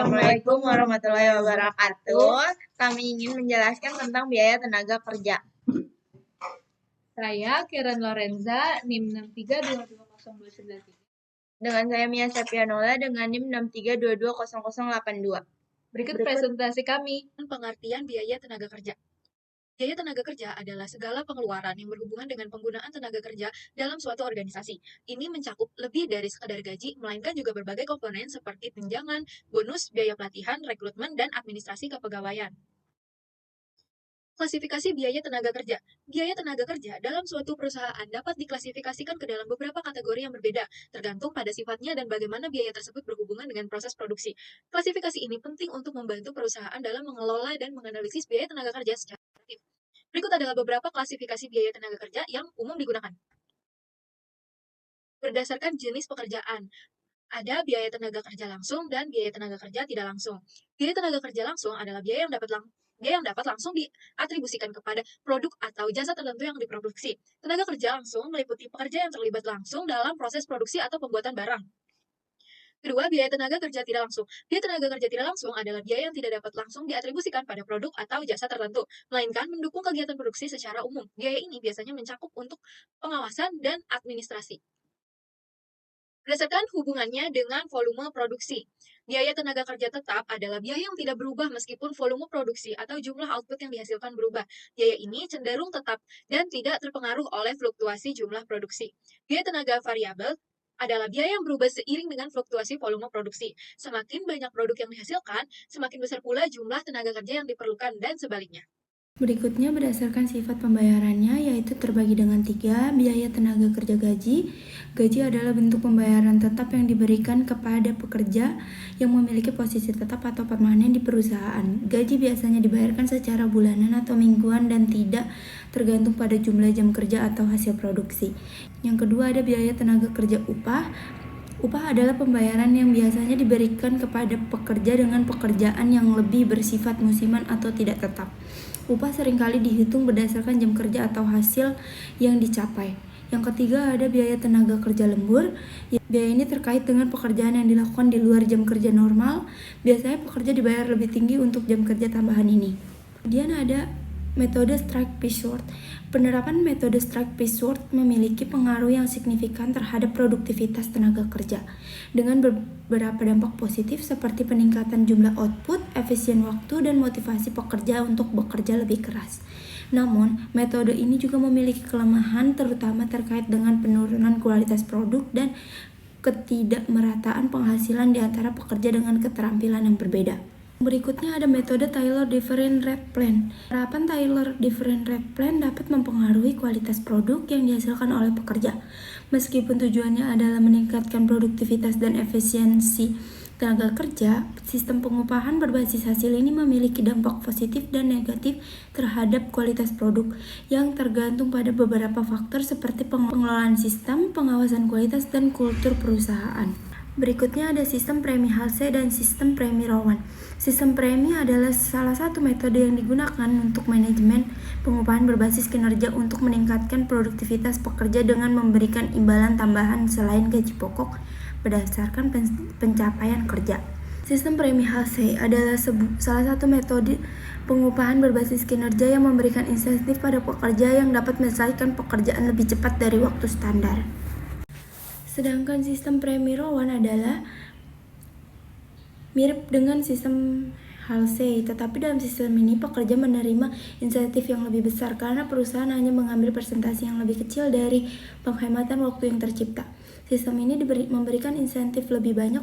Assalamualaikum warahmatullahi wabarakatuh. Kami ingin menjelaskan tentang biaya tenaga kerja. Saya Karen Lorenza, NIM 63220293. Dengan saya Mia Septianola dengan NIM 63220082. Berikut presentasi kami. Pengertian biaya tenaga kerja. Biaya tenaga kerja adalah segala pengeluaran yang berhubungan dengan penggunaan tenaga kerja dalam suatu organisasi. Ini mencakup lebih dari sekadar gaji, melainkan juga berbagai komponen seperti tunjangan, bonus, biaya pelatihan, rekrutmen, dan administrasi kepegawaian. Klasifikasi biaya tenaga kerja. Biaya tenaga kerja dalam suatu perusahaan dapat diklasifikasikan ke dalam beberapa kategori yang berbeda, tergantung pada sifatnya dan bagaimana biaya tersebut berhubungan dengan proses produksi. Klasifikasi ini penting untuk membantu perusahaan dalam mengelola dan menganalisis biaya tenaga kerja secara efektif. Berikut adalah beberapa klasifikasi biaya tenaga kerja yang umum digunakan. Berdasarkan jenis pekerjaan, ada biaya tenaga kerja langsung dan biaya tenaga kerja tidak langsung. Biaya tenaga kerja langsung adalah biaya yang dapat langsung diatribusikan kepada produk atau jasa tertentu yang diproduksi. Tenaga kerja langsung meliputi pekerja yang terlibat langsung dalam proses produksi atau pembuatan barang. Kedua, biaya tenaga kerja tidak langsung. Biaya tenaga kerja tidak langsung adalah biaya yang tidak dapat langsung diatribusikan pada produk atau jasa tertentu, melainkan mendukung kegiatan produksi secara umum. Biaya ini biasanya mencakup untuk pengawasan dan administrasi. Berdasarkan hubungannya dengan volume produksi. Biaya tenaga kerja tetap adalah biaya yang tidak berubah meskipun volume produksi atau jumlah output yang dihasilkan berubah. Biaya ini cenderung tetap dan tidak terpengaruh oleh fluktuasi jumlah produksi. Biaya tenaga variabel adalah biaya yang berubah seiring dengan fluktuasi volume produksi. Semakin banyak produk yang dihasilkan, semakin besar pula jumlah tenaga kerja yang diperlukan dan sebaliknya. Berikutnya berdasarkan sifat pembayarannya, yaitu terbagi dengan 3, biaya tenaga kerja gaji. Gaji adalah bentuk pembayaran tetap yang diberikan kepada pekerja yang memiliki posisi tetap atau permanen di perusahaan. Gaji biasanya dibayarkan secara bulanan atau mingguan dan tidak tergantung pada jumlah jam kerja atau hasil produksi. Yang kedua ada biaya tenaga kerja upah. Upah adalah pembayaran yang biasanya diberikan kepada pekerja dengan pekerjaan yang lebih bersifat musiman atau tidak tetap. Upah seringkali dihitung berdasarkan jam kerja atau hasil yang dicapai. Yang ketiga ada biaya tenaga kerja lembur. Biaya ini terkait dengan pekerjaan yang dilakukan di luar jam kerja normal. Biasanya pekerja dibayar lebih tinggi untuk jam kerja tambahan ini. Kemudian ada metode strike pay short. Penerapan metode strike pay short memiliki pengaruh yang signifikan terhadap produktivitas tenaga kerja dengan beberapa dampak positif seperti peningkatan jumlah output, efisien waktu, dan motivasi pekerja untuk bekerja lebih keras. Namun, metode ini juga memiliki kelemahan terutama terkait dengan penurunan kualitas produk dan ketidakmerataan penghasilan di antara pekerja dengan keterampilan yang berbeda. Berikutnya ada metode Taylor Different Rate Plan. Penerapan Taylor Different Rate Plan dapat mempengaruhi kualitas produk yang dihasilkan oleh pekerja. Meskipun tujuannya adalah meningkatkan produktivitas dan efisiensi tenaga kerja, sistem pengupahan berbasis hasil ini memiliki dampak positif dan negatif terhadap kualitas produk yang tergantung pada beberapa faktor seperti pengelolaan sistem, pengawasan kualitas, dan kultur perusahaan. Berikutnya ada sistem premi Halsey dan sistem premi Rowan. Sistem premi adalah salah satu metode yang digunakan untuk manajemen pengupahan berbasis kinerja untuk meningkatkan produktivitas pekerja dengan memberikan imbalan tambahan selain gaji pokok berdasarkan pencapaian kerja. Sistem premi Halsey adalah salah satu metode pengupahan berbasis kinerja yang memberikan insentif pada pekerja yang dapat menyelesaikan pekerjaan lebih cepat dari waktu standar. Sedangkan sistem premi Rowan adalah mirip dengan sistem Halsey, tetapi dalam sistem ini pekerja menerima insentif yang lebih besar karena perusahaan hanya mengambil persentase yang lebih kecil dari penghematan waktu yang tercipta. Sistem ini memberikan insentif lebih banyak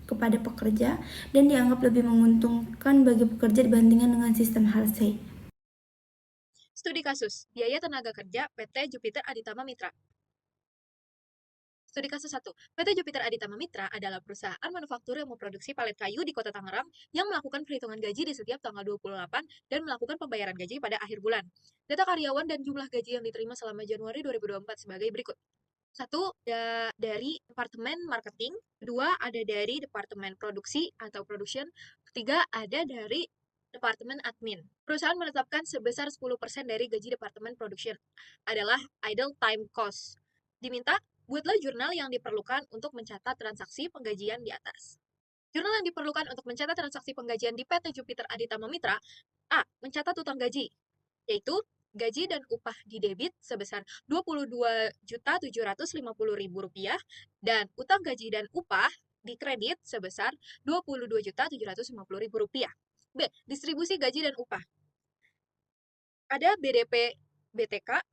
kepada pekerja dan dianggap lebih menguntungkan bagi pekerja dibandingkan dengan sistem Halsey. Studi kasus, biaya tenaga kerja PT Jupiter Aditama Mitra. Studi kasus 1. PT Jupiter Aditama Mitra adalah perusahaan manufaktur yang memproduksi palet kayu di Kota Tangerang yang melakukan perhitungan gaji di setiap tanggal 28 dan melakukan pembayaran gaji pada akhir bulan. Data karyawan dan jumlah gaji yang diterima selama Januari 2024 sebagai berikut. 1. Dari Departemen Marketing. 2. Ada dari Departemen Produksi atau Production. 3. Ada dari Departemen Admin. Perusahaan menetapkan sebesar 10% dari gaji Departemen Production adalah idle time cost. Diminta buatlah jurnal yang diperlukan untuk mencatat transaksi penggajian di atas. Jurnal yang diperlukan untuk mencatat transaksi penggajian di PT Jupiter Aditama Mitra. A. Mencatat utang gaji, yaitu gaji dan upah di debit sebesar Rp22.750.000 dan utang gaji dan upah di kredit sebesar Rp22.750.000. B. Distribusi gaji dan upah. Ada BDP BTK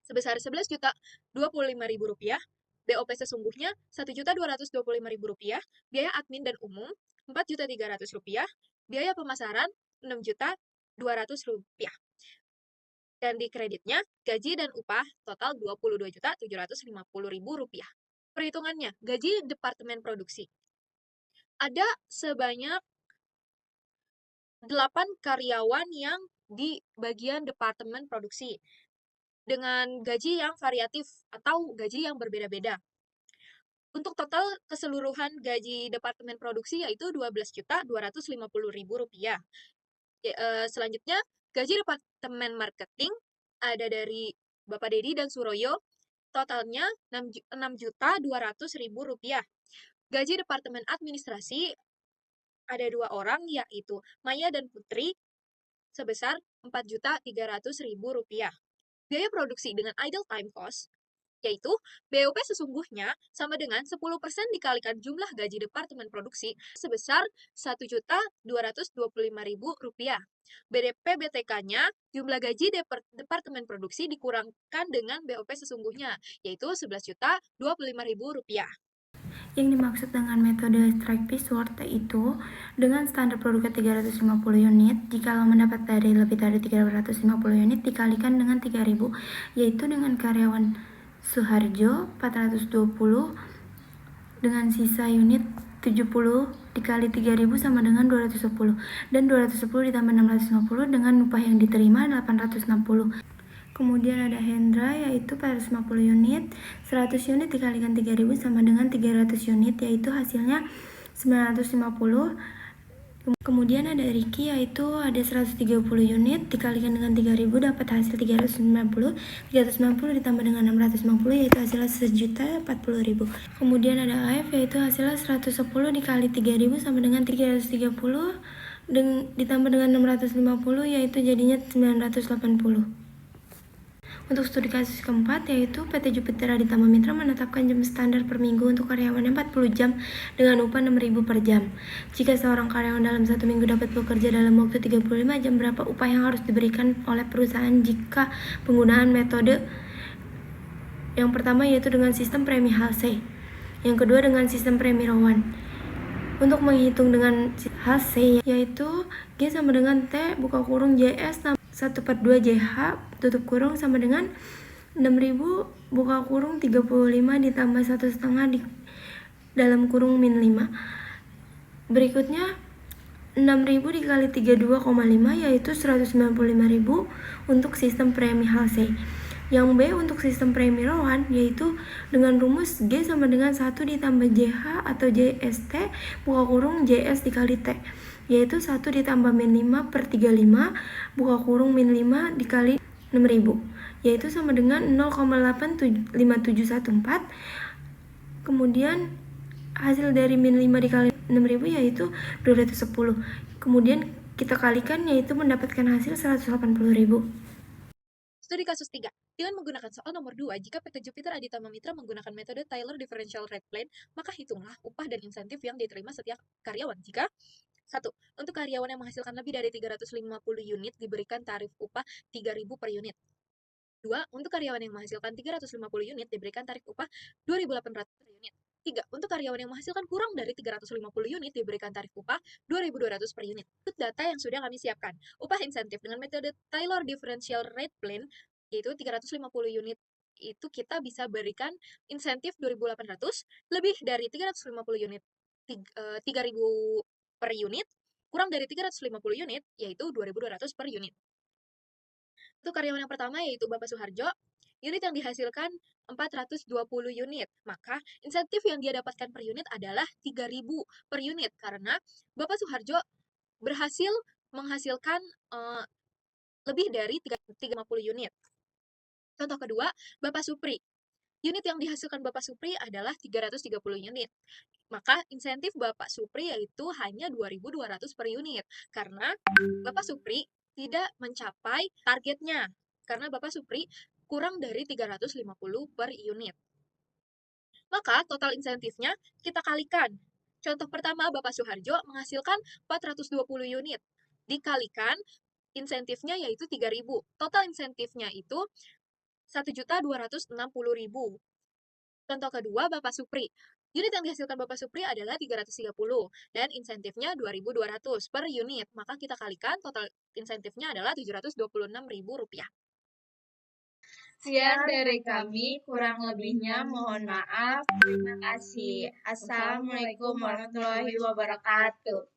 sebesar Rp11.025.000, BOP sesungguhnya Rp1.225.000, biaya admin dan umum Rp4.300.000, biaya pemasaran Rp6.200.000. Dan di kreditnya, gaji dan upah total Rp22.750.000. Perhitungannya, gaji Departemen Produksi. Ada sebanyak 8 karyawan yang di bagian Departemen Produksi dengan gaji yang variatif atau gaji yang berbeda-beda. Untuk total keseluruhan gaji Departemen Produksi yaitu Rp12.250.000. Selanjutnya, gaji Departemen Marketing ada dari Bapak Dedi dan Suroyo, totalnya Rp6.200.000. Gaji Departemen Administrasi ada 2 orang, yaitu Maya dan Putri, sebesar Rp4.300.000. Biaya produksi dengan idle time cost, yaitu BOP sesungguhnya sama dengan 10% dikalikan jumlah gaji Departemen Produksi sebesar Rp1.225.000. BDP BTK-nya, jumlah gaji Departemen Produksi dikurangkan dengan BOP sesungguhnya, yaitu Rp11.025.000. Yang dimaksud dengan metode strike price work yaitu dengan standar produknya 350 unit, jikalau mendapat dari lebih dari 350 unit dikalikan dengan 3.000, yaitu dengan karyawan Suharjo 420 dengan sisa unit 70 dikali 3.000 sama dengan 210, dan 210 ditambah 650 dengan upah yang diterima 860. Kemudian ada Hendra yaitu 450 unit, 100 unit dikalikan 3.000 sama dengan 300 unit, yaitu hasilnya 950. Kemudian ada Ricky yaitu ada 130 unit dikalikan dengan 3.000 dapat hasil 390. 390 ditambah dengan 650 yaitu hasilnya 1.040.000. Kemudian ada AF yaitu hasilnya 110 dikali 3.000 sama dengan 330 ditambah dengan 650 yaitu jadinya 980. Untuk studi kasus keempat, yaitu PT Jupiter Aditama Mitra menetapkan jam standar per minggu untuk karyawannya 40 jam dengan upah 6.000 per jam. Jika seorang karyawan dalam 1 minggu dapat bekerja dalam waktu 35 jam, berapa upah yang harus diberikan oleh perusahaan jika penggunaan metode yang pertama yaitu dengan sistem premi Halsey, yang kedua dengan sistem premi Rowan. Untuk menghitung dengan Halsey yaitu G sama dengan T buka kurung JS 1/2 JH tutup kurung sama dengan 6.000 buka kurung 35 ditambah 1,5 di dalam kurung min 5. Berikutnya 6.000 dikali 32,5 yaitu 195.000 untuk sistem premi Halsey. Yang B untuk sistem premi Rowan yaitu dengan rumus G sama dengan 1 ditambah JH atau JST buka kurung JS dikali T, yaitu 1 ditambah min 5 per 35 buka kurung min 5 dikali 6.000, yaitu sama dengan 0,85714. Kemudian hasil dari min 5 dikali 6.000 yaitu 210. Kemudian kita kalikan yaitu mendapatkan hasil 180.000. Studi kasus 3. Dengan menggunakan soal nomor 2, jika PT Jupiter Aditama Mitra menggunakan metode Taylor Differential Rate Plan, maka hitunglah upah dan insentif yang diterima setiap karyawan. Jika 1. Untuk karyawan yang menghasilkan lebih dari 350 unit diberikan tarif upah 3.000 per unit. 2. Untuk karyawan yang menghasilkan 350 unit diberikan tarif upah 2.800 per unit. 3. Untuk karyawan yang menghasilkan kurang dari 350 unit diberikan tarif upah 2.200 per unit. Itu data yang sudah kami siapkan. Upah insentif dengan metode Taylor Differential Rate Plan yaitu 350 unit itu kita bisa berikan insentif 2.800, lebih dari 350 unit 3.000 per unit, kurang dari 350 unit yaitu 2.200 per unit. Untuk karyawan yang pertama yaitu Bapak Suharjo, unit yang dihasilkan 420 unit, maka insentif yang dia dapatkan per unit adalah 3.000 per unit karena Bapak Suharjo berhasil menghasilkan lebih dari 350 unit. Contoh kedua, Bapak Supri. Unit yang dihasilkan Bapak Supri adalah 330 unit. Maka insentif Bapak Supri yaitu hanya 2.200 per unit. Karena Bapak Supri tidak mencapai targetnya. Karena Bapak Supri kurang dari 350 per unit. Maka total insentifnya kita kalikan. Contoh pertama, Bapak Suharjo menghasilkan 420 unit. Dikalikan insentifnya yaitu 3.000. Total insentifnya itu 1.260.000. Contoh kedua, Bapak Supri. Unit yang dihasilkan Bapak Supri adalah 330 dan insentifnya 2.200 per unit. Maka kita kalikan total insentifnya adalah Rp726.000. Sekian dari kami, kurang lebihnya mohon maaf. Terima kasih. Assalamualaikum warahmatullahi wabarakatuh.